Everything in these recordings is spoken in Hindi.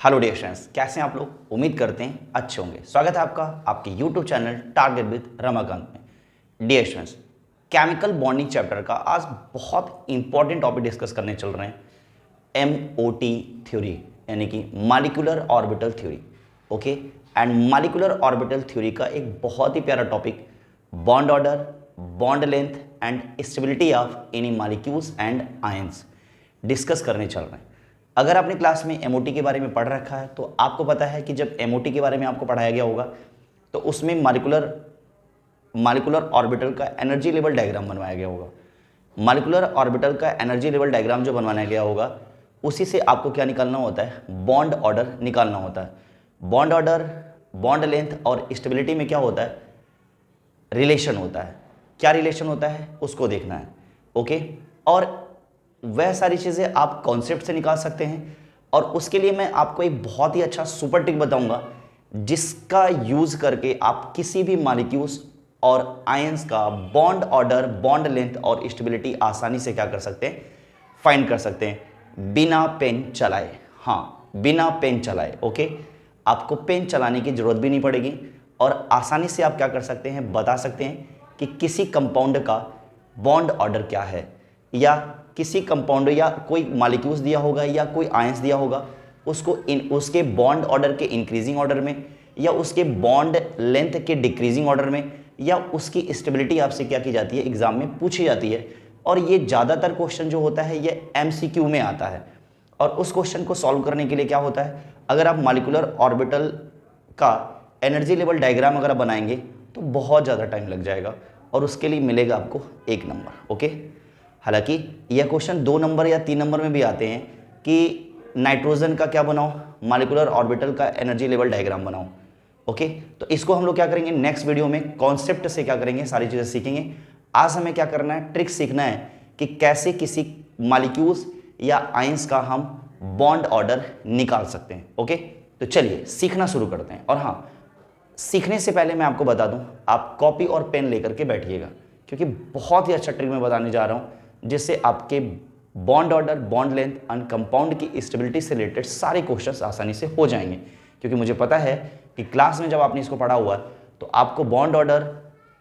हेलो डियर फ्रेंड्स, कैसे हैं आप लोग। उम्मीद करते हैं अच्छे होंगे। स्वागत है आपका आपके YouTube channel target with Ramakant में। Dear friends, chemical bonding chapter का आज बहुत इंपॉर्टेंट टॉपिक डिस्कस करने चल रहे हैं, एमओटी थ्योरी, यानी कि molecular orbital theory. Okay, and molecular orbital theory का एक बहुत ही प्यारा topic, bond order, bond length and stability of any molecules and ions discuss करने चल रहे हैं। अगर आपने क्लास में एमओटी के बारे में पढ़ रखा है तो आपको पता है कि जब एमओटी के बारे में आपको पढ़ाया गया होगा तो उसमें मॉलिक्यूलर ऑर्बिटल का एनर्जी लेवल डायग्राम बनवाया गया होगा। मॉलिक्यूलर ऑर्बिटल का एनर्जी लेवल डायग्राम जो बनवाया गया होगा उसी से आपको क्या निकालना होता है, बॉन्ड ऑर्डर निकालना होता है। बॉन्ड ऑर्डर, बॉन्ड लेंथ और स्टेबिलिटी में क्या होता है, रिलेशन होता है। क्या रिलेशन होता है उसको देखना है। ओके, और वह सारी चीज़ें आप कॉन्सेप्ट से निकाल सकते हैं। और उसके लिए मैं आपको एक बहुत ही अच्छा सुपर ट्रिक बताऊंगा जिसका यूज़ करके आप किसी भी मॉलिक्यूल्स और आयंस का बॉन्ड ऑर्डर, बॉन्ड लेंथ और स्टेबिलिटी आसानी से क्या कर सकते हैं, फाइंड कर सकते हैं बिना पेन चलाए। हाँ, बिना पेन चलाए। ओके, आपको पेन चलाने की ज़रूरत भी नहीं पड़ेगी और आसानी से आप क्या कर सकते हैं, बता सकते हैं कि किसी कंपाउंड का बॉन्ड ऑर्डर क्या है, या किसी कंपाउंड या कोई मॉलिक्यूल्स दिया होगा या कोई आयंस दिया होगा, उसको उसके बॉन्ड ऑर्डर के इंक्रीजिंग ऑर्डर में या उसके बॉन्ड लेंथ के डिक्रीजिंग ऑर्डर में या उसकी स्टेबिलिटी आपसे क्या की जाती है, एग्जाम में पूछी जाती है। और ये ज़्यादातर क्वेश्चन जो होता है ये एमसीक्यू में आता है। और उस क्वेश्चन को सॉल्व करने के लिए क्या होता है, अगर आप मॉलिक्यूलर ऑर्बिटल का एनर्जी लेवल डायग्राम अगर आप बनाएंगे तो बहुत ज़्यादा टाइम लग जाएगा और उसके लिए मिलेगा आपको 1 नंबर। ओके, हालांकि यह क्वेश्चन 2 नंबर या 3 नंबर में भी आते हैं कि नाइट्रोजन का क्या बनाओ, मॉलिक्यूलर ऑर्बिटल का एनर्जी लेवल डायग्राम बनाओ। ओके, तो इसको हम लोग क्या करेंगे, नेक्स्ट वीडियो में कॉन्सेप्ट से क्या करेंगे, सारी चीज़ें सीखेंगे। आज हमें क्या करना है, ट्रिक सीखना है कि कैसे किसी मॉलिक्यूल्स या आयंस का हम बॉन्ड ऑर्डर निकाल सकते हैं। ओके, तो चलिए सीखना शुरू करते हैं। और हाँ, सीखने से पहले मैं आपको बता दूं, आप कॉपी और पेन लेकर के बैठिएगा, क्योंकि बहुत ही अच्छा ट्रिक मैं बताने जा रहा हूं जिससे आपके bond order, bond length and compound की स्टेबिलिटी से रिलेटेड सारे क्वेश्चंस आसानी से हो जाएंगे। क्योंकि मुझे पता है कि क्लास में जब आपने इसको पढ़ा हुआ तो आपको बॉन्ड ऑर्डर,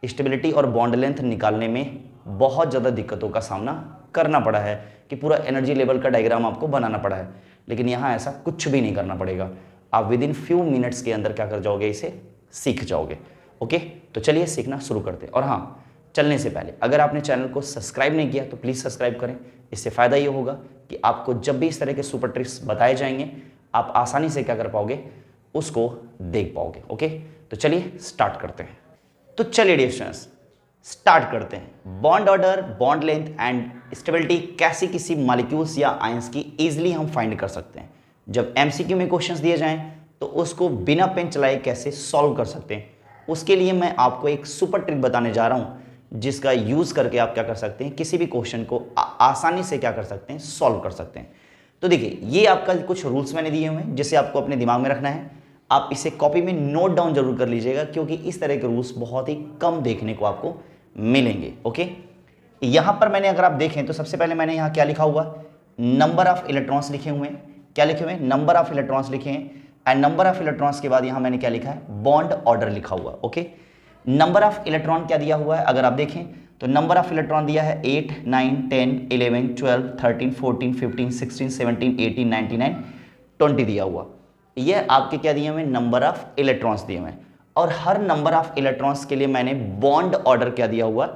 स्टेबिलिटी और बॉन्ड लेंथ निकालने में बहुत ज़्यादा दिक्कतों का सामना करना पड़ा है कि पूरा एनर्जी लेवल का डायग्राम आपको बनाना पड़ा है। लेकिन यहाँ ऐसा कुछ भी नहीं करना पड़ेगा, आप विद इन फ्यू मिनट्स के अंदर क्या कर जाओगे, इसे सीख जाओगे। ओके, तो चलिए सीखना शुरू करते हैं। और हाँ, चलने से पहले अगर आपने चैनल को सब्सक्राइब नहीं किया तो प्लीज़ सब्सक्राइब करें। इससे फ़ायदा ये होगा कि आपको जब भी इस तरह के सुपर ट्रिक्स बताए जाएंगे आप आसानी से क्या कर पाओगे, उसको देख पाओगे। ओके, तो चलिए स्टार्ट करते हैं। तो चलिए डियर फ्रेंड्स, स्टार्ट करते हैं। Bond order, bond length and stability कैसे किसी मॉलिक्यूल्स या आयंस की ईजिली हम फाइंड कर सकते हैं। जब एमसीक्यू में क्वेश्चंस दिए जाएं तो उसको बिना पेन चलाए कैसे सॉल्व कर सकते हैं, उसके लिए मैं आपको एक सुपर ट्रिक बताने जा रहा हूं जिसका यूज़ करके आप क्या कर सकते हैं, किसी भी क्वेश्चन को आसानी से क्या कर सकते हैं, सॉल्व कर सकते हैं। तो देखिए, ये आपका कुछ रूल्स मैंने दिए हुए हैं जिसे आपको अपने दिमाग में रखना है। आप इसे कॉपी में नोट डाउन जरूर कर लीजिएगा क्योंकि इस तरह के रूल्स बहुत ही कम देखने को आपको मिलेंगे। ओके, यहाँ पर मैंने अगर आप देखें तो सबसे पहले मैंने यहाँ क्या लिखा हुआ, नंबर ऑफ इलेक्ट्रॉन्स लिखे हुए हैं। क्या लिखे हुए हैं, नंबर ऑफ इलेक्ट्रॉन्स लिखे हैं। एंड नंबर ऑफ इलेक्ट्रॉन्स के बाद यहाँ मैंने क्या लिखा है, बॉन्ड ऑर्डर लिखा हुआ। ओके, नंबर ऑफ इलेक्ट्रॉन क्या दिया हुआ है, अगर आप देखें तो नंबर ऑफ इलेक्ट्रॉन दिया है 8, 9, 10, 11, 12, 13, 14, 15, 16, 17, 18, 19, 20 दिया हुआ। ये आपके क्या दिए हुए, नंबर ऑफ इलेक्ट्रॉन्स दिए हुए हैं। और हर नंबर ऑफ इलेक्ट्रॉन्स के लिए मैंने बॉन्ड ऑर्डर क्या दिया हुआ,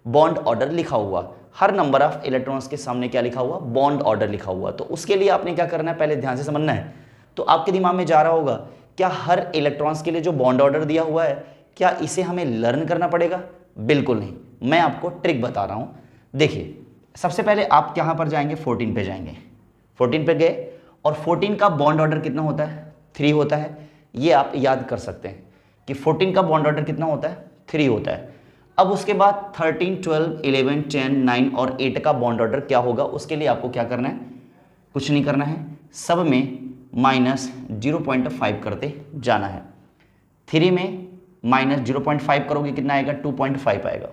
बॉन्ड ऑर्डर लिखा हुआ। हर नंबर ऑफ इलेक्ट्रॉन्स के सामने क्या लिखा हुआ, बॉन्ड ऑर्डर लिखा हुआ। तो उसके लिए आपने क्या करना है, पहले ध्यान से समझना है। तो आपके दिमाग में जा रहा होगा, क्या हर इलेक्ट्रॉन्स के लिए जो बॉन्ड ऑर्डर दिया हुआ है क्या इसे हमें लर्न करना पड़ेगा? बिल्कुल नहीं, मैं आपको ट्रिक बता रहा हूं। देखिए, सबसे पहले आप कहां पर जाएंगे, 14 पे जाएंगे। 14 पे गए और 14 का बॉन्ड ऑर्डर कितना होता है, 3 होता है। ये आप याद कर सकते हैं कि 14 का बॉन्ड ऑर्डर कितना होता है, 3 होता है। अब उसके बाद 13, 12, 11, 10, 9 और 8 का बॉन्ड ऑर्डर क्या होगा, उसके लिए आपको क्या करना है, कुछ नहीं करना है, सब में -0.5 करते जाना है। 3 में -0.5 करोगे कितना आएगा, 2.5 आएगा।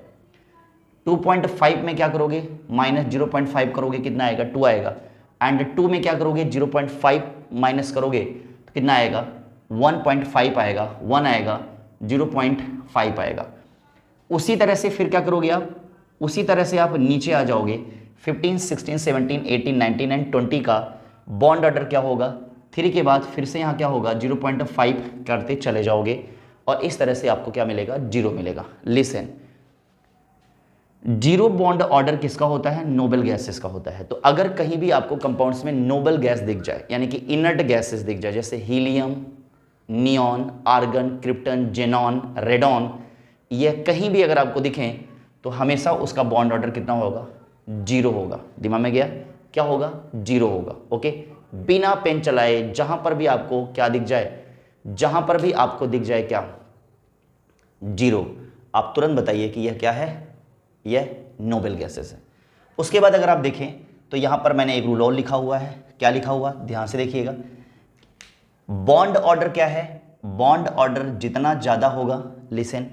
2.5 में क्या करोगे, -0.5 करोगे कितना आएगा, 2 आएगा। एंड 2 में क्या करोगे, 0.5 माइनस करोगे तो कितना आएगा 1.5 आएगा, 1 आएगा, 0.5 आएगा। उसी तरह से फिर क्या करोगे आप, उसी तरह से आप नीचे आ जाओगे 15, 16, 17, 18, 19 एंड 20 का बॉन्ड ऑर्डर क्या होगा 3 के बाद फिर से यहाँ क्या होगा 0.5 करते चले जाओगे और इस तरह से आपको क्या मिलेगा 0 मिलेगा। लिसन, जीरो बॉन्ड ऑर्डर किसका होता है, नोबल गैसेस का होता है। तो अगर कहीं भी आपको कंपाउंड्स में नोबल गैस दिख जाए यानी कि इनर्ट गैसेस दिख जाए जैसे helium, neon, argon, krypton, xenon, radon, ये कहीं भी अगर आपको दिखें तो हमेशा उसका बॉन्ड ऑर्डर कितना होगा 0 होगा। दिमाग में गया, क्या होगा 0 होगा। ओके, बिना पेन चलाए जहां पर भी आपको क्या दिख जाए, जहां पर भी आपको दिख जाए क्या 0, आप तुरंत बताइए कि यह क्या है, यह नोबल गैसेस है। उसके बाद अगर आप देखें तो यहां पर मैंने एक रूल और लिखा हुआ है, क्या लिखा हुआ ध्यान से देखिएगा। बॉन्ड ऑर्डर क्या है, बॉन्ड ऑर्डर जितना ज्यादा होगा, लिसन,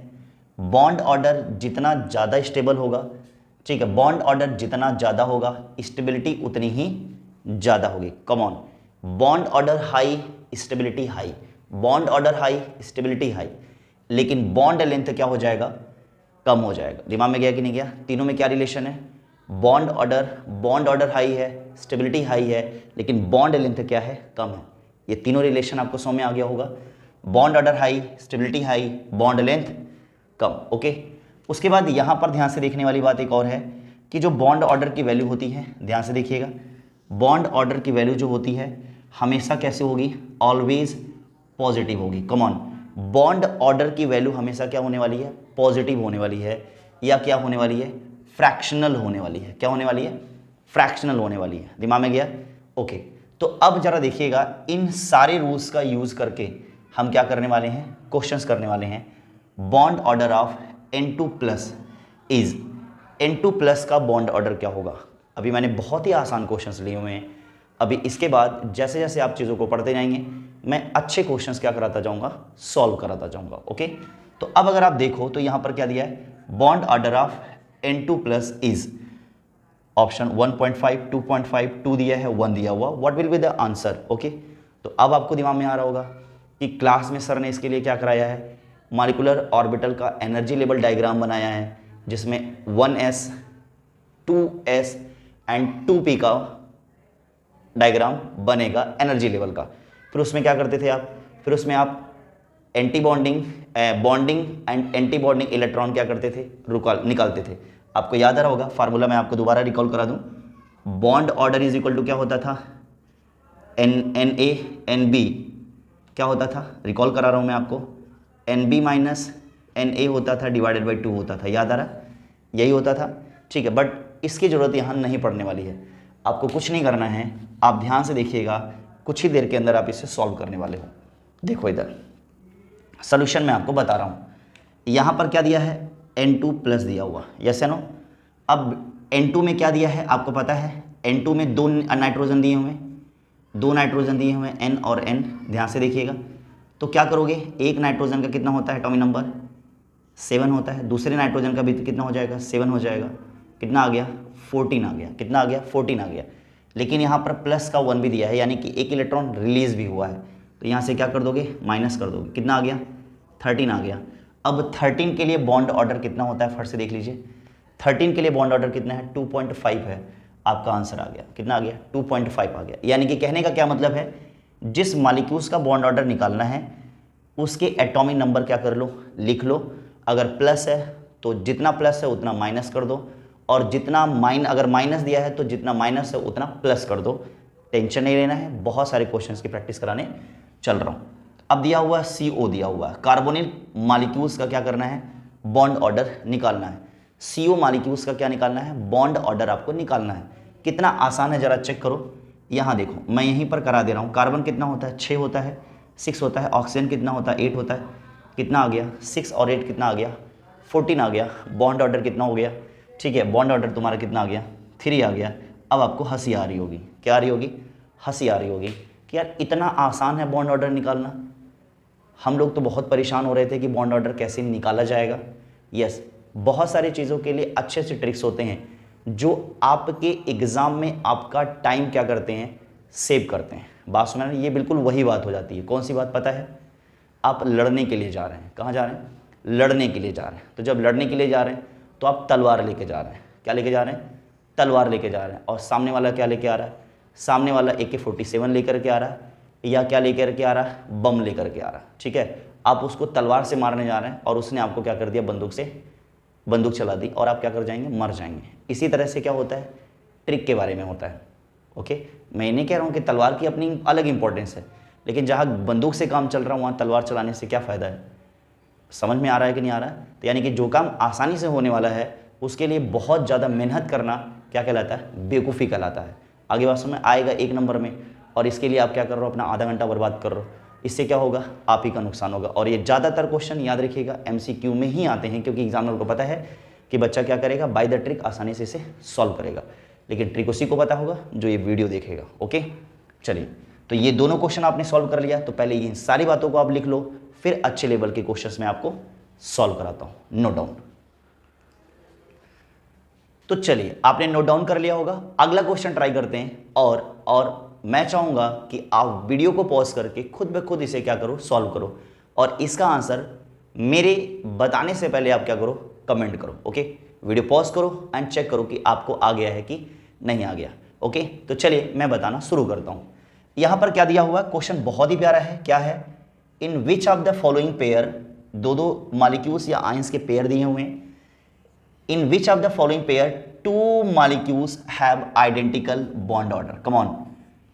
बॉन्ड ऑर्डर जितना ज्यादा स्टेबल होगा, ठीक है, बॉन्ड ऑर्डर जितना ज्यादा होगा स्टेबिलिटी उतनी ही ज्यादा होगी। Come on, bond order high stability high, bond order high stability high, लेकिन बॉन्ड लेंथ क्या हो जाएगा, कम हो जाएगा। दिमाग में गया कि नहीं गया, तीनों में क्या रिलेशन है, बॉन्ड ऑर्डर हाई है, स्टेबिलिटी हाई है, लेकिन बॉन्ड लेंथ क्या है, कम है। ये तीनों रिलेशन आपको समझ में आ गया होगा, bond order high, stability high, bond length कम। ओके, उसके बाद यहां पर ध्यान से देखने वाली बात एक और है कि जो बॉन्ड ऑर्डर की वैल्यू होती है, ध्यान से देखिएगा, बॉन्ड ऑर्डर की वैल्यू जो होती है हमेशा कैसे होगी, ऑलवेज पॉजिटिव होगी। कम ऑन, बॉन्ड ऑर्डर की वैल्यू हमेशा क्या होने वाली है, पॉजिटिव होने वाली है, या क्या होने वाली है, फ्रैक्शनल होने वाली है। क्या होने वाली है, फ्रैक्शनल होने वाली है। दिमाग में गया। ओके, तो अब जरा देखिएगा, इन सारे रूल्स का यूज करके हम क्या करने वाले हैं, क्वेश्चंस करने वाले हैं। Bond order of N2+ is, N2+ का बॉन्ड ऑर्डर क्या होगा। अभी मैंने बहुत ही आसान क्वेश्चंस लिए हुए हैं, अभी इसके बाद जैसे जैसे आप चीज़ों को पढ़ते जाएंगे मैं अच्छे क्वेश्चंस क्या कराता जाऊंगा, सॉल्व कराता जाऊंगा। ओके, तो अब अगर आप देखो तो यहां पर क्या दिया है, bond order of N2+ is, option 1.5, 2.5, 2 दिया है, 1 दिया हुआ, what will be the answer. Okay, तो अब आपको दिमाग में आ रहा होगा कि क्लास में सर ने इसके लिए क्या कराया है, मॉलिक्यूलर ऑर्बिटल का एनर्जी लेवल डायग्राम बनाया है जिसमें 1s, 2s एंड 2p का डायग्राम बनेगा एनर्जी लेवल का। फिर उसमें क्या करते थे आप, फिर उसमें आप anti bonding, bonding and anti bonding electron क्या करते थे, निकालते थे। आपको याद आ रहा होगा फार्मूला, मैं आपको दोबारा रिकॉल करा दूं, bond order is equal to क्या होता था, NA क्या होता था, रिकॉल करा रहा हूं मैं आपको, NB माइनस NA होता था डिवाइडेड बाई 2 होता था, याद आ रहा, यही होता था। ठीक है, बट इसकी ज़रूरत यहाँ नहीं पड़ने वाली है, आपको कुछ नहीं करना है, आप ध्यान से देखिएगा, कुछ ही देर के अंदर आप इसे सॉल्व करने वाले हो। देखो इधर सोल्यूशन मैं आपको बता रहा हूँ, यहाँ पर क्या दिया है, N2+ दिया हुआ, यस या नो। अब N2 में क्या दिया है आपको पता है, N2 में 2 नाइट्रोजन दिए हुए, 2 नाइट्रोजन दिए हुए, N और N, ध्यान से देखिएगा। तो क्या करोगे, एक नाइट्रोजन का कितना होता है एटॉमिक नंबर 7 होता है, दूसरे नाइट्रोजन का भी कितना हो जाएगा 7 हो जाएगा, कितना आ गया 14 आ गया, कितना आ गया 14 आ गया। लेकिन यहाँ पर प्लस का 1 भी दिया है यानी कि एक इलेक्ट्रॉन रिलीज भी हुआ है, तो यहाँ से क्या कर दोगे, माइनस कर दोगे, कितना आ गया 13 आ गया। अब 13 के लिए बॉन्ड ऑर्डर कितना होता है, फट से देख लीजिए, 13 के लिए बॉन्ड ऑर्डर कितना है, 2.5 है। आपका आंसर आ गया, कितना आ गया 2.5 आ गया। यानी कि कहने का क्या मतलब है, जिस मॉलिक्यूल्स का बॉन्ड ऑर्डर निकालना है उसके एटॉमिक नंबर क्या कर लो, लिख लो। अगर प्लस है तो जितना प्लस है उतना माइनस कर दो, और जितना अगर माइनस दिया है तो जितना माइनस है उतना प्लस कर दो। टेंशन नहीं लेना है, बहुत सारे क्वेश्चंस की प्रैक्टिस कराने चल रहा हूँ। अब दिया हुआ CO दिया हुआ है, कार्बोनिल मॉलिक्यूल्स का क्या करना है, बॉन्ड ऑर्डर निकालना है। CO मॉलिक्यूल्स का क्या निकालना है, बॉन्ड ऑर्डर आपको निकालना है। कितना आसान है जरा चेक करो, यहाँ देखो मैं यहीं पर करा दे रहा हूँ। कार्बन कितना होता है, 6 होता है, 6 होता है। ऑक्सीजन कितना होता है, 8 होता है, कितना आ गया 6 और 8 कितना आ गया 14 आ गया। बॉन्ड ऑर्डर कितना हो गया, ठीक है, बॉन्ड ऑर्डर तुम्हारा कितना आ गया 3 आ गया। अब आपको हंसी आ रही होगी, क्या आ रही होगी, हंसी आ रही होगी कि यार इतना आसान है बॉन्ड ऑर्डर निकालना। हम लोग तो बहुत परेशान हो रहे थे कि बॉन्ड ऑर्डर कैसे निकाला जाएगा। यस, बहुत सारी चीज़ों के लिए अच्छे से ट्रिक्स होते हैं जो आपके एग्ज़ाम में आपका टाइम क्या करते हैं, सेव करते हैं। बात समझ रहे हैं? ये बिल्कुल वही बात हो जाती है। कौन सी बात पता है? आप लड़ने के लिए जा रहे हैं। कहाँ जा रहे हैं? लड़ने के लिए जा रहे हैं। तो जब लड़ने के लिए जा रहे हैं तो आप तलवार लेके जा रहे हैं। क्या लेके जा रहे हैं? तलवार लेके जा रहे हैं। और सामने वाला क्या लेके आ रहा है? सामने वाला AK-47 लेकर के आ रहा है, या क्या लेकर के आ रहा है? बम लेकर के आ रहा है। ठीक है, आप उसको तलवार से मारने जा रहे हैं और उसने आपको क्या कर दिया? बंदूक चला दी और आप क्या कर जाएंगे? मर जाएंगे। इसी तरह से क्या होता है? ट्रिक के बारे में होता है। ओके, मैं नहीं कह रहा हूँ कि तलवार की अपनी अलग इंपॉर्टेंस है, लेकिन जहाँ बंदूक से काम चल रहा है वहाँ तलवार चलाने से क्या फ़ायदा है? समझ में आ रहा है कि नहीं आ रहा है? तो यानी कि जो काम आसानी से होने वाला है उसके लिए बहुत ज़्यादा मेहनत करना क्या कहलाता है? बेवकूफ़ी कहलाता है। आगे बात समझ में आएगा 1 नंबर में। और इसके लिए आप क्या कर रहे हो? अपना आधा घंटा बर्बाद कर रहे हो। इससे क्या होगा? आप ही का नुकसान होगा। और ये ज़्यादातर क्वेश्चन याद रखिएगा MCQ में ही आते हैं, क्योंकि एग्जामिनर को पता है कि बच्चा क्या करेगा? बाय द ट्रिक आसानी से इसे सॉल्व करेगा। लेकिन ट्रिक उसी को पता होगा जो ये वीडियो देखेगा। ओके, चलिए, तो ये दोनों क्वेश्चन आपने सॉल्व कर लिया। तो पहले इन सारी बातों को आप लिख लो, फिर अच्छे लेवल के क्वेश्चंस मैं आपको सॉल्व कराता हूँ। Note down. तो चलिए, आपने नोट डाउन कर लिया होगा। अगला क्वेश्चन ट्राई करते हैं। और मैं चाहूंगा कि आप वीडियो को पॉज करके खुद ब खुद इसे क्या करो? सॉल्व करो। और इसका आंसर मेरे बताने से पहले आप क्या करो? कमेंट करो। ओके, वीडियो पॉज करो एंड चेक करो कि आपको आ गया है कि नहीं आ गया। ओके, तो चलिए मैं बताना शुरू करता हूं। यहां पर क्या दिया हुआ? क्वेश्चन बहुत ही प्यारा है। क्या है? In which of the following pair, दो मॉलिक्यूल्स या आयंस के पेयर दिए हुए हैं। In which of the following pair 2 molecules have identical bond order. Come on,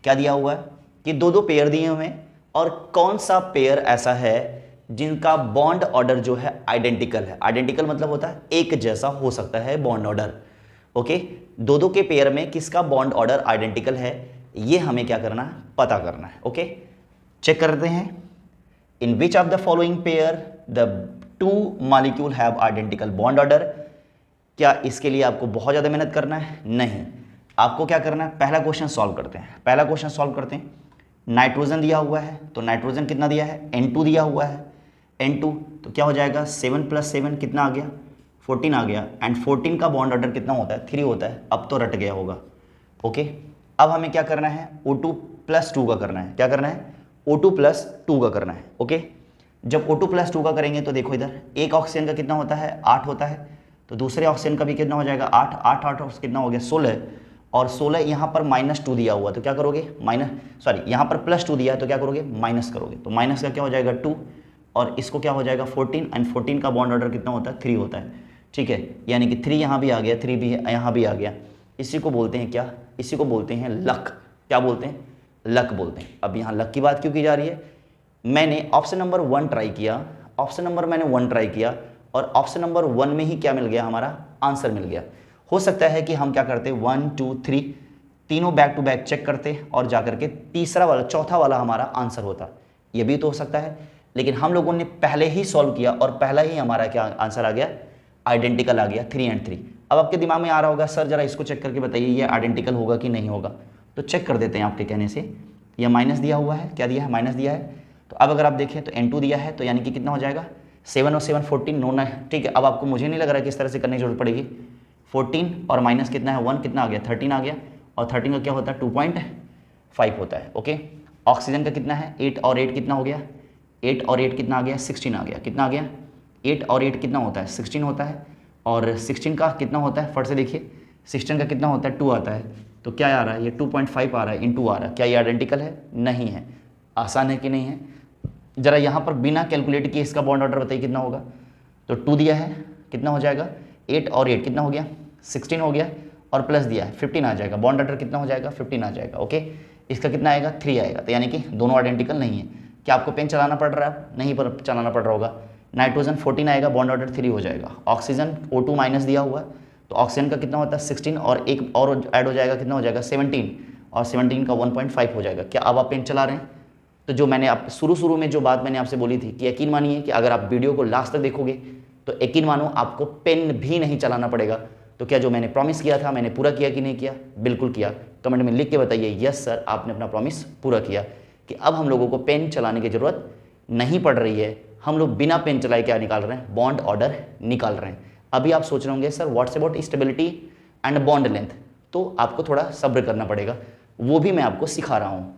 क्या दिया हुआ है? कि दो पेयर दिए हुए हैं और कौन सा पेयर ऐसा है जिनका बॉन्ड ऑर्डर जो है आइडेंटिकल है। आइडेंटिकल मतलब होता है एक जैसा हो सकता है बॉन्ड ऑर्डर। ओके, दो के पेयर में किसका बॉन्ड ऑर्डर आइडेंटिकल है, ये हमें क्या करना है? पता करना है। ओके, चेक करते हैं। In which of the following pair the 2 molecule have identical bond order. क्या इसके लिए आपको बहुत ज़्यादा मेहनत करना है? नहीं, आपको क्या करना है? पहला क्वेश्चन सॉल्व करते हैं। पहला क्वेश्चन सॉल्व करते हैं। नाइट्रोजन दिया हुआ है, तो नाइट्रोजन कितना दिया है? N2 दिया हुआ है। N2 तो क्या हो जाएगा? 7 + 7 कितना आ गया? 14 आ गया। एंड 14 का बॉन्ड ऑर्डर कितना होता है? 3 होता है। अब तो रट गया होगा। ओके, अब हमें क्या करना है? O2 + 2 का करना है। क्या करना है? O2 + 2 का करना है। ओके, जब O2 + 2 का करेंगे तो देखो इधर, एक ऑक्सीजन का कितना होता है? 8 होता है। तो दूसरे ऑक्सीजन का भी कितना हो जाएगा? 8 8 8 कितना हो गया? 16। और 16 यहाँ पर -2 दिया हुआ, तो क्या करोगे? यहाँ पर +2 दिया है तो क्या करोगे? माइनस करोगे। तो माइनस का क्या हो जाएगा? 2। और इसको क्या हो जाएगा? 14। एंड 14 का बॉन्ड ऑर्डर कितना होता है? 3 होता है। ठीक है, यानी कि 3 यहाँ भी आ गया, 3 भी यहाँ भी आ गया। इसी को बोलते हैं क्या? इसी को बोलते हैं लक। क्या बोलते हैं? लक बोलते हैं। अब यहाँ लक की बात क्यों की जा रही है? मैंने ऑप्शन नंबर 1 ट्राई किया, मैंने 1 ट्राई किया और ऑप्शन नंबर 1 में ही क्या मिल गया? हमारा आंसर मिल गया। हो सकता है कि हम क्या करते? 1 2 3 तीनों बैक टू बैक चेक करते और जाकर के तीसरा वाला, चौथा वाला हमारा आंसर होता। ये भी तो हो सकता है, लेकिन हम लोगों ने पहले ही सॉल्व किया और पहला ही हमारा क्या आंसर आ गया? आइडेंटिकल आ गया, 3 और 3। अब आपके दिमाग में आ रहा होगा, सर जरा इसको चेक करके बताइए ये आइडेंटिकल होगा कि नहीं होगा। तो चेक कर देते हैं आपके कहने से। यह माइनस दिया हुआ है, क्या दिया है? माइनस दिया है। तो अब अगर आप देखें तो N2 दिया है, तो यानी कि कितना हो जाएगा? 7 और 7 14, 9 9। ठीक है, अब आपको मुझे नहीं लग रहा है किस तरह से करने की जरूरत पड़ेगी। 14 और माइनस कितना है? 1, कितना आ गया? 13 आ गया। और 13 का क्या होता है? 2.5 होता है। ओके, ऑक्सीजन का कितना है? 8 और 8 कितना हो गया? 8 और 8 कितना आ गया? 16 आ गया। कितना आ गया? 8 और 8 कितना होता है? 16 होता है। और 16 का कितना होता है? फट से देखिए, 16 का कितना होता है? 2 आता है। तो क्या आ रहा है? ये 2.5 आ रहा है, इन 2 आ रहा है। क्या ये आइडेंटिकल है? नहीं है। आसान है कि नहीं है? जरा यहाँ पर बिना कैलकुलेट किए इसका बॉन्ड ऑर्डर बताइए कितना होगा। तो 2 दिया है, कितना हो जाएगा? 8 और 8 कितना हो गया? 16 हो गया। और प्लस दिया है 15 आ जाएगा। बॉन्ड ऑर्डर कितना हो जाएगा? 15 आ जाएगा। ओके, इसका कितना आएगा? 3 आएगा। तो यानी कि दोनों आइडेंटिकल नहीं है। क्या आपको पेन चलाना पड़ रहा है? नहीं पर चलाना पड़ रहा होगा। नाइट्रोजन 14 आएगा, बॉन्ड ऑर्डर 3 हो जाएगा। ऑक्सीजन O2 माइनस दिया हुआ है, तो ऑक्सीजन का कितना होता है? 16 और एक और ऐड हो जाएगा, कितना हो जाएगा? 17। और 17 का 1.5 हो जाएगा। क्या अब आप पेन चला रहे हैं? तो जो मैंने आप शुरू में जो बात मैंने आपसे बोली थी कि यकीन मानिए कि अगर आप वीडियो को लास्ट तक देखोगे तो यकीन मानो आपको पेन भी नहीं चलाना पड़ेगा। तो क्या जो मैंने प्रॉमिस किया था मैंने पूरा किया कि नहीं किया? बिल्कुल किया। कमेंट में लिख के बताइए यस सर आपने अपना प्रॉमिस पूरा किया, कि अब हम लोगों को पेन चलाने की ज़रूरत नहीं पड़ रही है। हम लोग बिना पेन चलाए क्या निकाल रहे हैं? बॉन्ड ऑर्डर निकाल रहे हैं। अभी आप सोच रहे होंगे sir what's about stability and bond length, तो आपको थोड़ा सब्र करना पड़ेगा, वो भी मैं आपको सिखा रहा हूँ।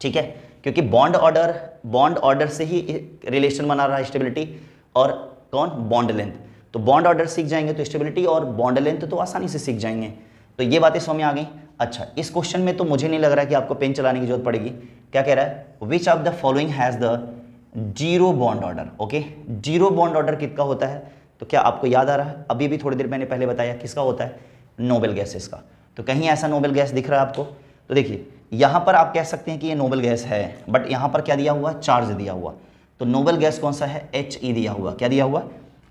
ठीक है, क्योंकि बॉन्ड ऑर्डर से ही रिलेशन बना रहा है स्टेबिलिटी और कौन, बॉन्ड लेंथ। तो बॉन्ड ऑर्डर सीख जाएंगे तो स्टेबिलिटी और बॉन्ड लेंथ तो आसानी से सीख जाएंगे। तो ये बातें समझ में आ गई। अच्छा, इस क्वेश्चन में तो मुझे नहीं लग रहा है कि आपको पेन चलाने की जरूरत पड़ेगी। क्या कह रहा है, विच of the following has the zero bond order. Okay, zero bond order किसका होता है, तो क्या आपको याद आ रहा है, अभी भी थोड़ी देर मैंने पहले बताया किसका होता है, नोबेल गैसेस का। तो कहीं ऐसा नोबेल गैस दिख रहा है आपको, तो देखिए यहां पर आप कह सकते हैं कि ये नोबेल गैस है, बट यहां पर क्या दिया हुआ, चार्ज दिया हुआ। तो नोबेल गैस कौन सा है, He दिया हुआ। क्या दिया हुआ,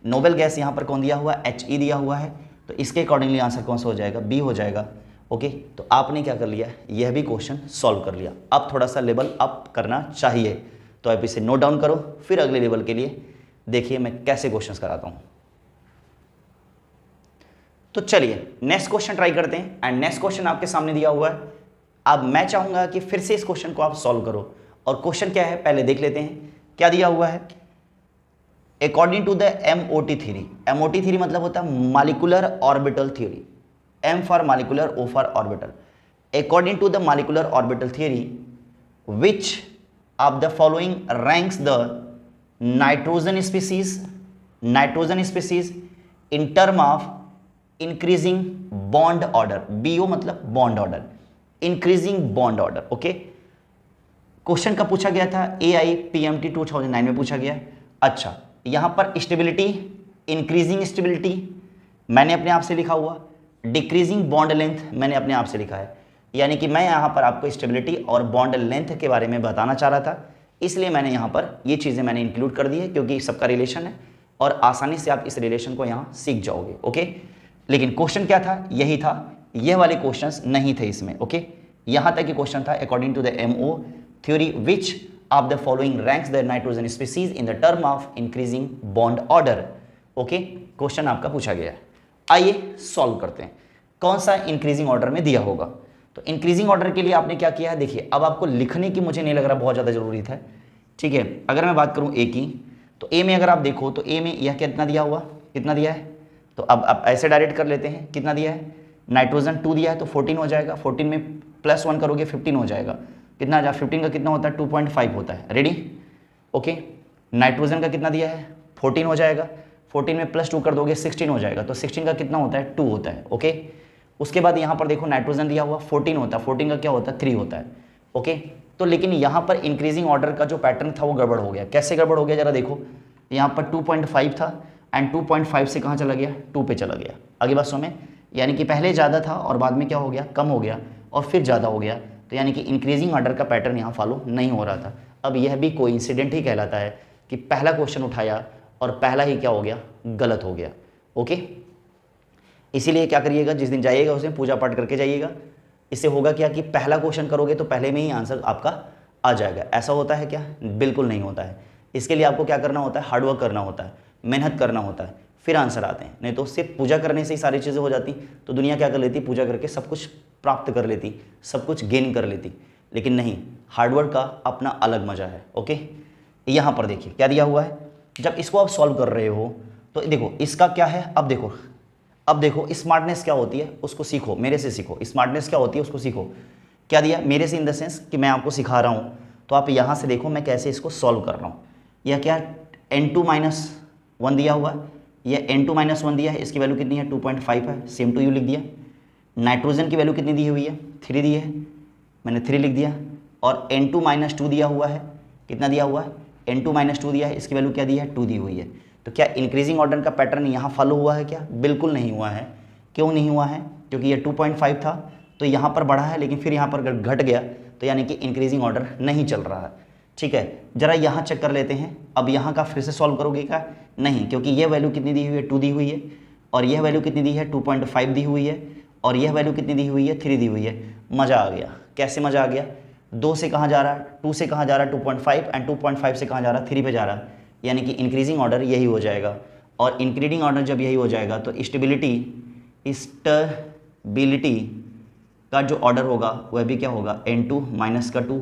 नोबेल गैस यहां पर कौन दिया हुआ, He दिया हुआ है। तो इसके अकॉर्डिंगली आंसर कौन सा हो जाएगा, बी हो जाएगा। ओके, तो आपने क्या कर लिया, यह भी क्वेश्चन सॉल्व कर लिया। अब थोड़ा सा लेवल अप करना चाहिए, तो आप इसे नोट डाउन करो, फिर अगले लेवल के लिए देखिए मैं कैसे क्वेश्चंस कराता हूं। तो चलिए नेक्स्ट क्वेश्चन ट्राई करते हैं, एंड नेक्स्ट क्वेश्चन आपके सामने दिया हुआ है। अब मैं चाहूंगा कि फिर से इस क्वेश्चन को आप सॉल्व करो, और क्वेश्चन क्या है पहले देख लेते हैं। क्या दिया हुआ है, according to the MOT theory. MOT theory मतलब होता है molecular orbital theory, M for molecular, O for orbital. According to the molecular orbital theory, which of the following ranks the nitrogen species in term of increasing bond order. BO मतलब bond order, increasing bond order. Okay, question का पूछा गया था AIPMT 2009 में पूछा गया। अच्छा, यहां पर स्टेबिलिटी, इंक्रीजिंग स्टेबिलिटी मैंने अपने आप से लिखा हुआ, डिक्रीजिंग बॉन्ड लेंथ मैंने अपने आप से लिखा है। यानी कि मैं यहां पर आपको स्टेबिलिटी और बॉन्ड लेंथ के बारे में बताना चाह रहा था, इसलिए मैंने यहां पर ये चीज़ें मैंने इंक्लूड कर दी है, क्योंकि सबका रिलेशन है और आसानी से आप इस रिलेशन को यहाँ सीख जाओगे। ओके, लेकिन क्वेश्चन क्या था, यही था, यह वाले क्वेश्चंस नहीं थे इसमें। ओके, यहां तक कि क्वेश्चन था according to the MO theory, which of the following ranks the nitrogen species in the term of increasing bond order. Okay, question आपका पूछा गया है। आइए सॉल्व करते हैं, कौन सा इंक्रीजिंग ऑर्डर में दिया होगा। तो इंक्रीजिंग ऑर्डर के लिए आपने क्या किया है, देखिए अब आपको लिखने की मुझे नहीं लग रहा बहुत ज़्यादा जरूरी था। ठीक है, अगर मैं बात करूं A की, तो A में अगर आप देखो तो A में यह कितना दिया हुआ, कितना दिया है, तो अब ऐसे डायरेक्ट कर लेते हैं, कितना दिया है, नाइट्रोजन 2 दिया है तो 14 हो जाएगा, 14 में +1 करोगे 15 हो जाएगा। कितना आ जाए, 15 का कितना होता है, 2.5 होता है। रेडी, ओके, नाइट्रोजन का कितना दिया है, 14 हो जाएगा, 14 में +2 कर दोगे 16 हो जाएगा, तो 16 का कितना होता है, 2 होता है। ओके, उसके बाद यहाँ पर देखो नाइट्रोजन दिया हुआ 14 होता है, 14 का क्या होता है, 3 होता है। ओके, तो लेकिन यहाँ पर इंक्रीजिंग ऑर्डर का जो पैटर्न था वो गड़बड़ हो गया। कैसे गड़बड़ हो गया जरा देखो, यहाँ पर 2.5 था एंड 2.5 से कहाँ चला गया, 2 पे चला गया। आगे बात समझ में, यानी कि पहले ज़्यादा था और बाद में क्या हो गया, कम हो गया और फिर ज़्यादा हो गया। तो यानी कि इंक्रीजिंग ऑर्डर का पैटर्न यहाँ फॉलो नहीं हो रहा था। अब यह भी कोइंसिडेंट ही कहलाता है कि पहला क्वेश्चन उठाया और पहला ही क्या हो गया, गलत हो गया। ओके, इसीलिए क्या करिएगा, जिस दिन जाइएगा उस दिन पूजा पाठ करके जाइएगा। इससे होगा क्या कि पहला क्वेश्चन करोगे तो पहले में ही आंसर आपका आ जाएगा। ऐसा होता है क्या, बिल्कुल नहीं होता है। इसके लिए आपको क्या करना होता है, हार्डवर्क करना होता है, मेहनत करना होता है, फिर आंसर आते हैं। नहीं तो सिर्फ पूजा करने से ही सारी चीज़ें हो जाती, तो दुनिया क्या कर लेती, पूजा करके सब कुछ प्राप्त कर लेती, सब कुछ गेन कर लेती। लेकिन नहीं, हार्डवर्क का अपना अलग मजा है। ओके, यहाँ पर देखिए क्या दिया हुआ है, जब इसको आप सॉल्व कर रहे हो तो देखो इसका क्या है। अब देखो स्मार्टनेस क्या होती है उसको सीखो, मेरे से सीखो। स्मार्टनेस क्या होती है उसको सीखो। क्या दिया मेरे से, इन द सेंस कि मैं आपको सिखा रहा हूँ, तो आप यहाँ से देखो मैं कैसे इसको सॉल्व कर रहा हूँ। यह क्या, N2-1 दिया हुआ, यह N2-1 दिया है, इसकी वैल्यू कितनी है, 2.5 है, सेम टू यू लिख दिया। नाइट्रोजन की वैल्यू कितनी दी हुई है, 3 दी है, मैंने 3 लिख दिया। और N2-2 दिया हुआ है, कितना दिया हुआ है, N2-2 दिया है, इसकी वैल्यू क्या दी है, 2 दी हुई है। तो क्या इंक्रीजिंग ऑर्डर का पैटर्न यहाँ फॉलो हुआ है क्या, बिल्कुल नहीं हुआ है। क्यों नहीं हुआ है, क्योंकि ये 2.5 था तो यहाँ पर बढ़ा है, लेकिन फिर यहाँ पर घट गया, तो यानी कि इंक्रीजिंग ऑर्डर नहीं चल रहा है। ठीक है, जरा यहाँ चेक कर लेते हैं। अब यहाँ का फिर से सॉल्व करोगे क्या, नहीं, क्योंकि यह वैल्यू कितनी दी हुई है, 2 दी हुई है, और यह वैल्यू कितनी दी है, 2.5 दी हुई है, और यह वैल्यू कितनी दी हुई है, 3 दी हुई है। मज़ा आ गया। कैसे मज़ा आ गया, 2 से कहाँ जा रहा है, 2 से कहाँ जा रहा है, 2.5, एंड 2.5 से कहाँ जा रहा है, 3 पे जा रहा है। यानी कि इंक्रीजिंग ऑर्डर यही हो जाएगा। और इंक्रीजिंग ऑर्डर जब यही हो जाएगा तो स्टेबिलिटी का जो ऑर्डर होगा वह भी क्या होगा, N2-2।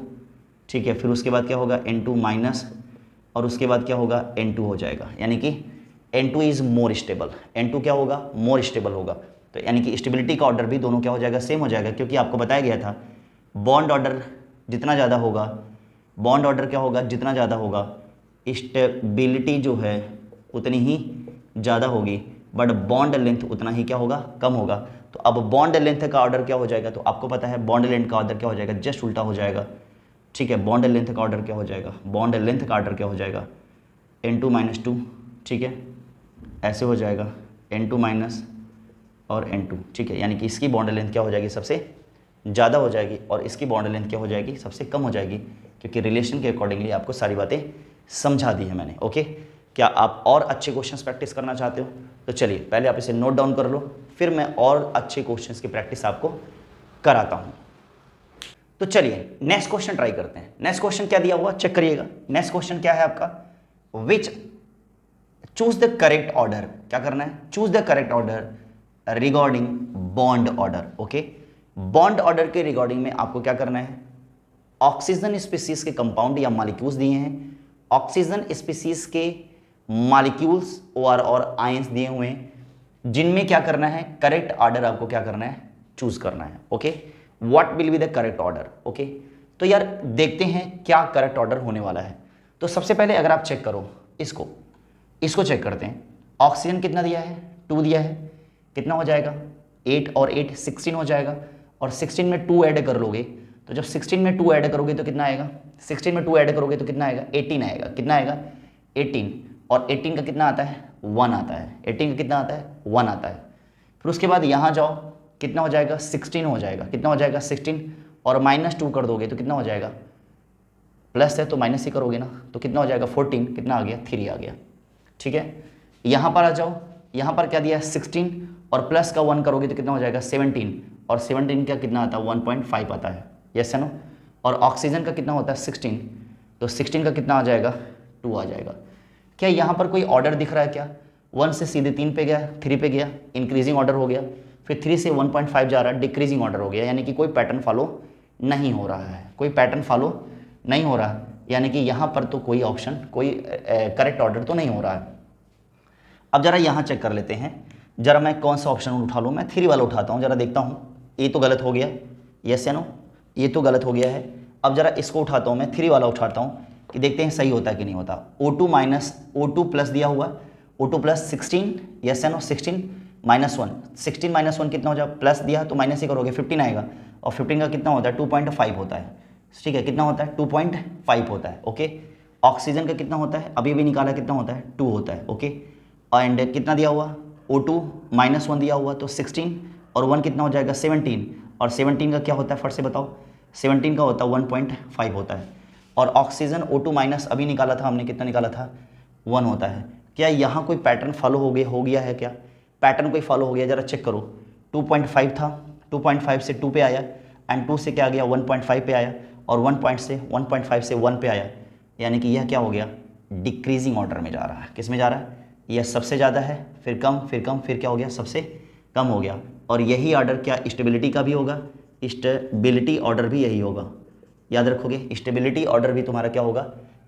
ठीक है, फिर उसके बाद क्या होगा, N2- और उसके बाद क्या होगा, N2 हो जाएगा। यानी कि N2 is more stable, N2 क्या होगा, मोर स्टेबल होगा। तो यानी कि स्टेबिलिटी का ऑर्डर भी दोनों क्या हो जाएगा, सेम हो जाएगा, क्योंकि आपको बताया गया था बॉन्ड ऑर्डर जितना ज़्यादा होगा, बॉन्ड ऑर्डर क्या होगा, जितना ज़्यादा होगा स्टेबिलिटी जो है उतनी ही ज़्यादा होगी, बट बॉन्ड लेंथ उतना ही क्या होगा, कम होगा। तो अब बॉन्ड लेंथ का ऑर्डर क्या हो जाएगा, तो आपको पता है बॉन्ड लेंथ का ऑर्डर क्या हो जाएगा, जस्ट उल्टा हो जाएगा। ठीक है, बॉन्ड लेंथ का ऑर्डर क्या हो जाएगा, बॉन्ड लेंथ का ऑर्डर क्या हो जाएगा, N2 -2। ठीक है, ऐसे हो जाएगा N2 और N2। ठीक है, यानी कि इसकी बॉन्ड लेंथ क्या हो जाएगी, सबसे ज़्यादा हो जाएगी, और इसकी बॉन्ड लेंथ क्या हो जाएगी, सबसे कम हो जाएगी, क्योंकि रिलेशन के अकॉर्डिंगली आपको सारी बातें समझा दी है मैंने। ओके, क्या आप और अच्छे क्वेश्चंस प्रैक्टिस करना चाहते हो, तो चलिए पहले आप इसे नोट डाउन कर लो, फिर मैं और अच्छे क्वेश्चंस की प्रैक्टिस आपको कराता हूँ। तो चलिए नेक्स्ट क्वेश्चन ट्राई करते हैं। नेक्स्ट क्वेश्चन क्या दिया हुआ, चेक करिएगा। नेक्स्ट क्वेश्चन क्या है आपका, विच चूज द करेक्ट ऑर्डर, क्या करना है, choose the correct order regarding bond order. Okay, bond order के रिगार्डिंग में आपको क्या करना है, ऑक्सीजन स्पीसीज के कंपाउंड या मॉलिक्यूल्स दिए हैं, ऑक्सीजन स्पीसीज के मॉलिक्यूल्स और आयंस दिए हुए हैं, जिनमें क्या करना है, करेक्ट ऑर्डर आपको क्या करना है, चूज करना है। Okay, what will be the correct order. Okay, तो यार देखते हैं क्या करेक्ट ऑर्डर होने वाला है। तो सबसे पहले अगर आप चेक करो इसको चेक करते हैं। ऑक्सीजन कितना दिया है, 2 दिया है, कितना हो जाएगा, 8 और 8 16 हो जाएगा, और 16 में 2 ऐड कर लोगे, तो जब 16 में 2 ऐड करोगे तो कितना आएगा, 16 में 2 ऐड करोगे तो कितना आएगा, 18 आएगा। कितना आएगा, 18, और 18 का कितना आता है, 1 आता है। 18 का कितना आता है, 1 आता है। फिर उसके बाद यहाँ जाओ, कितना हो जाएगा, 16 हो जाएगा। कितना हो जाएगा, 16, और -2 कर दोगे तो कितना हो जाएगा, प्लस है तो माइनस ही करोगे ना, तो कितना हो जाएगा, 14, कितना आ गया, 3 आ गया। ठीक है, यहाँ पर आ जाओ, यहाँ पर क्या दिया है, 16, और प्लस का 1 करोगे तो कितना हो जाएगा, 17, और 17 का कितना आता है, 1.5 आता है। यस है ना, और ऑक्सीजन का कितना होता है, 16, तो 16 का कितना आ जाएगा, 2 आ जाएगा। क्या यहाँ पर कोई ऑर्डर दिख रहा है क्या, 1 से सीधे 3 पे गया, 3 पे गया, इंक्रीजिंग ऑर्डर हो गया, फिर 3 से 1.5 जा रहा है, डिक्रीजिंग ऑर्डर हो गया, यानी कि कोई पैटर्न फॉलो नहीं हो रहा है, कोई पैटर्न फॉलो नहीं हो रहा, यानी कि यहाँ पर तो कोई ऑप्शन, कोई करेक्ट ऑर्डर तो नहीं हो रहा है। अब जरा यहाँ चेक कर लेते हैं, जरा मैं कौन सा ऑप्शन उठा लूँ, मैं 3 वाला उठाता हूँ, जरा देखता हूँ, ये तो गलत हो गया, यस या नो, ये तो गलत हो गया है। अब जरा इसको उठाता हूँ, मैं 3 वाला उठाता हूँ कि देखते हैं सही होता है कि नहीं होता। O2 प्लस दिया हुआ, O2 प्लस 16, यस या नो, 16 -1, 16 -1 कितना हो जाए, प्लस दिया तो माइनस ही करोगे, 15 आएगा, और 15 का कितना होता है, 2.5 होता है। ठीक है, कितना होता है, 2.5 होता है। ओके, ऑक्सीजन का कितना होता है, अभी भी निकाला, कितना होता है, 2 होता है। ओके, एंड कितना दिया हुआ, O2 -1 दिया हुआ, तो 16 और 1 कितना हो जाएगा, 17, और 17 का क्या होता है, फट से बताओ, 17 का होता है 1.5 होता है, और ऑक्सीजन O2- अभी निकाला था हमने, कितना निकाला था, 1 होता है। क्या यहाँ कोई पैटर्न फॉलो हो गया है क्या, पैटर्न कोई फॉलो हो गया, जरा चेक करो। 2.5 था, 2.5 से 2 पे आया, एंड 2 से क्या आ गया, 1.5 पे आया, और 1.5 से 1 पे आया, यानी कि यह क्या हो गया, डिक्रीजिंग ऑर्डर में जा रहा है। किस में जा रहा है, यह सबसे ज़्यादा है, फिर कम, फिर कम, फिर क्या हो गया, सबसे कम हो गया। और यही ऑर्डर क्या स्टेबिलिटी का भी होगा, स्टेबिलिटी ऑर्डर भी यही होगा, याद रखोगे, स्टेबिलिटी ऑर्डर भी तुम्हारा क्या होगा,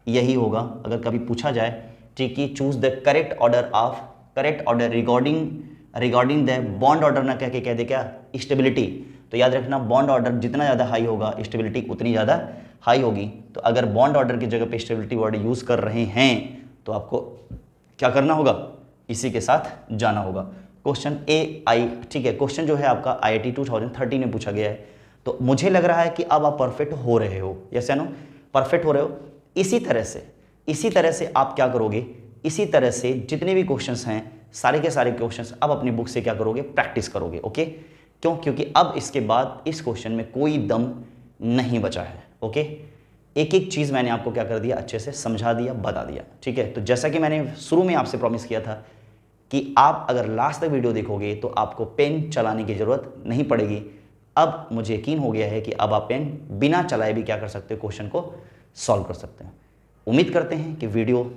यही होगा। अगर कभी पूछा जाए ठीक है, choose the correct order regarding the bond order ना कह के कह दे क्या, स्टेबिलिटी, तो याद रखना बॉन्ड ऑर्डर जितना ज़्यादा हाई होगा स्टेबिलिटी उतनी ज़्यादा हाई होगी। तो अगर बॉन्ड ऑर्डर की जगह पे स्टेबिलिटी वर्ड यूज़ कर रहे हैं तो आपको क्या करना होगा, इसी के साथ जाना होगा। क्वेश्चन AI, ठीक है, क्वेश्चन जो है आपका IIT 2013 में पूछा गया है, तो मुझे लग रहा है कि अब आप परफेक्ट हो रहे हो, यस या नो, परफेक्ट हो रहे हो। इसी तरह से आप क्या करोगे, इसी तरह से जितने भी क्वेश्चंस हैं सारे के सारे क्वेश्चंस अब अपनी बुक से क्या करोगे, प्रैक्टिस करोगे। ओके, क्यों, क्योंकि अब इसके बाद इस क्वेश्चन में कोई दम नहीं बचा है। ओके, एक एक चीज़ मैंने आपको क्या कर दिया, अच्छे से समझा दिया, बता दिया। ठीक है, तो जैसा कि मैंने शुरू में आपसे प्रॉमिस किया था कि आप अगर लास्ट तक वीडियो देखोगे तो आपको पेन चलाने की ज़रूरत नहीं पड़ेगी। अब मुझे यकीन हो गया है कि अब आप पेन बिना चलाए भी क्या कर सकते हो, क्वेश्चन को सॉल्व कर सकते हैं। उम्मीद करते हैं कि वीडियो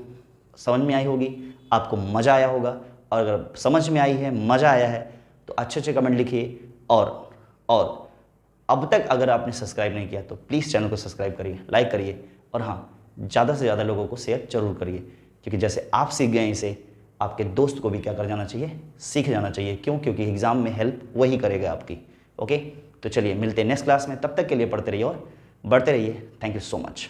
समझ में आई होगी, आपको मज़ा आया होगा, और अगर समझ में आई है, मज़ा आया है तो अच्छे अच्छे कमेंट लिखिए, और अब तक अगर आपने सब्सक्राइब नहीं किया तो प्लीज़ चैनल को सब्सक्राइब करिए, लाइक करिए, और हाँ, ज़्यादा से ज़्यादा लोगों को शेयर जरूर करिए, क्योंकि जैसे आप सीख गए इसे आपके दोस्त को भी क्या कर जाना चाहिए, सीख जाना चाहिए। क्यों, क्योंकि एग्ज़ाम में हेल्प वही करेगा आपकी। ओके, तो चलिए मिलते हैं नेक्स्ट क्लास में, तब तक के लिए पढ़ते रहिए और बढ़ते रहिए। Thank you so much.